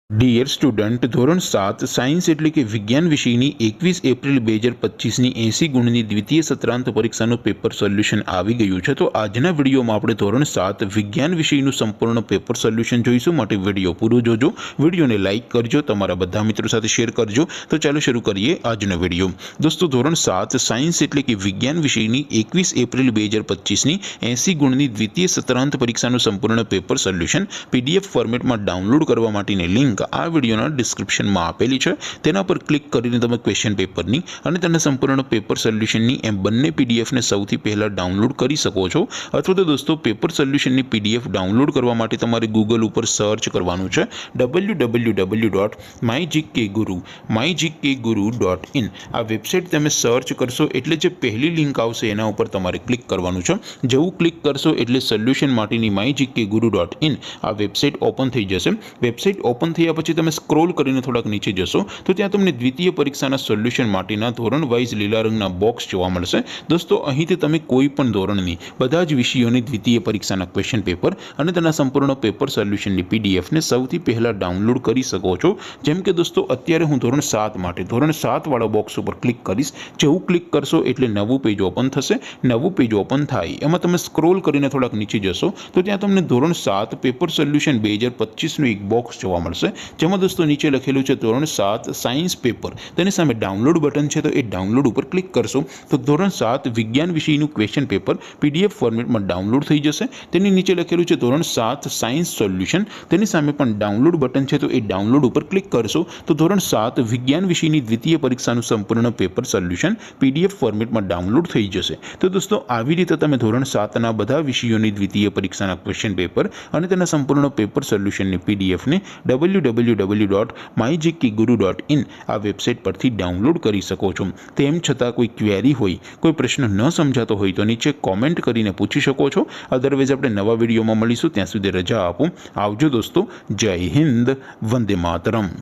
Dear student, ધોરણ 7 science એટલે કે વિજ્ઞાન વિષયની 21 એપ્રિલ 2025ની 80 ગુણની દ્વિતીય સત્રાંત પરીક્ષાનું પેપર સોલ્યુશન આવી ગયું છે। તો આજના વિડીયોમાં આપણે ધોરણ 7 વિજ્ઞાન વિષયનું સંપૂર્ણ પેપર સોલ્યુશન જોઈશું। માટે વિડીયો પૂરો જોજો, વિડીયોને લાઇક કરજો, તમારા બધા મિત્રો સાથે શેર કરજો। તો ચાલો શરૂ કરીએ આજનો વિડીયો। દોસ્તો, ધોરણ 7 સાયન્સ એટલે કે વિજ્ઞાન વિષયની 21 એપ્રિલ 2025ની 80 ગુણની દ્વિતીય સત્રાંત પરીક્ષાનું સંપૂર્ણ પેપર સોલ્યુશન PDF ફોર્મેટમાં ડાઉનલોડ કરવા માટેની લિંક આ વિડીયોના ડિસ્ક્રિપ્શનમાં આપેલી છે। તેના પર ક્લિક કરીને તમે ક્વેશ્ચન પેપરની અને તેના સંપૂર્ણ પેપર સોલ્યુશનની એમ બંને પીડીએફને સૌથી પહેલાં ડાઉનલોડ કરી શકો છો। અથવા તો દોસ્તો, પેપર સોલ્યુશનની પીડીએફ ડાઉનલોડ કરવા માટે તમારે ગૂગલ ઉપર સર્ચ કરવાનું છે www.mygkguru.in। આ વેબસાઇટ તમે સર્ચ કરશો એટલે જે પહેલી લિંક આવશે એના ઉપર તમારે ક્લિક કરવાનું છે। જેવું ક્લિક કરશો એટલે સોલ્યુશન માટેની mygkguru.in આ વેબસાઇટ ઓપન થઈ જશે। વેબસાઇટ ઓપન થયા પછી તમે સ્ક્રોલ કરીને થોડાક નીચે જશો તો ત્યાં તમને દ્વિતીય પરીક્ષાના સોલ્યુશન માટેના ધોરણ વાઇઝ લીલા રંગના બોક્સ જોવા મળશે। દોસ્તો, અહીંથી તમે કોઈ પણ ધોરણની બધા જ વિષયોની દ્વિતીય પરીક્ષાના ક્વેશ્ચન પેપર અને તેના સંપૂર્ણ પેપર સોલ્યુશનની પીડીએફને સૌથી પહેલાં ડાઉનલોડ કરી શકો છો। જેમ કે દોસ્તો, અત્યારે હું ધોરણ 7 માટે ધોરણ 7 વાળા બોક્સ ઉપર ક્લિક કરીશ। જેવું ક્લિક કરશો એટલે નવું પેજ ઓપન થશે। નવું પેજ ઓપન થાય એમાં તમે સ્ક્રોલ કરીને થોડાક નીચે જશો તો ત્યાં તમને ધોરણ 7 પેપર સોલ્યુશન 2025નું એક બોક્સ જોવા મળશે। જેમાં દોસ્તો નીચે લખેલું છે ધોરણ 7 સાયન્સ પેપર, તેની સામે ડાઉનલોડ બટન છે તો એ ડાઉનલોડ ઉપર ક્લિક કરશો તો ધોરણ 7 વિજ્ઞાન વિષયનું ક્વેશ્ચન પેપર PDF ફોર્મેટમાં ડાઉનલોડ થઈ જશે। તેની નીચે લખેલું છે ધોરણ 7 સાયન્સ સોલ્યુશન, તેની સામે પણ ડાઉનલોડ બટન છે તો એ ડાઉનલોડ ઉપર ક્લિક કરશો તો ધોરણ 7 વિજ્ઞાન વિષયની દ્વિતીય પરીક્ષાનું સંપૂર્ણ પેપર સોલ્યુશન PDF ફોર્મેટમાં ડાઉનલોડ થઈ જશે। તો દોસ્તો, આવી રીતે તમે ધોરણ 7ના બધા વિષયોની દ્વિતીય પરીક્ષાના ક્વેશ્ચન પેપર અને તેના સંપૂર્ણ પેપર સોલ્યુશનની પીડીએફને www.mygkguru.in આ વેબસાઇટ પરથી ડાઉનલોડ કરી શકો છો। તેમ છતાં કોઈ ક્વેરી હોય, કોઈ પ્રશ્ન ન સમજાતો હોય તો નીચે કોમેન્ટ કરીને પૂછી શકો છો। અધરવાઇઝ આપણે નવા વિડીયોમાં મળીશું, ત્યાં સુધી રજા આપો। આવજો દોસ્તો, જય હિન્દ, વંદે માતરમ।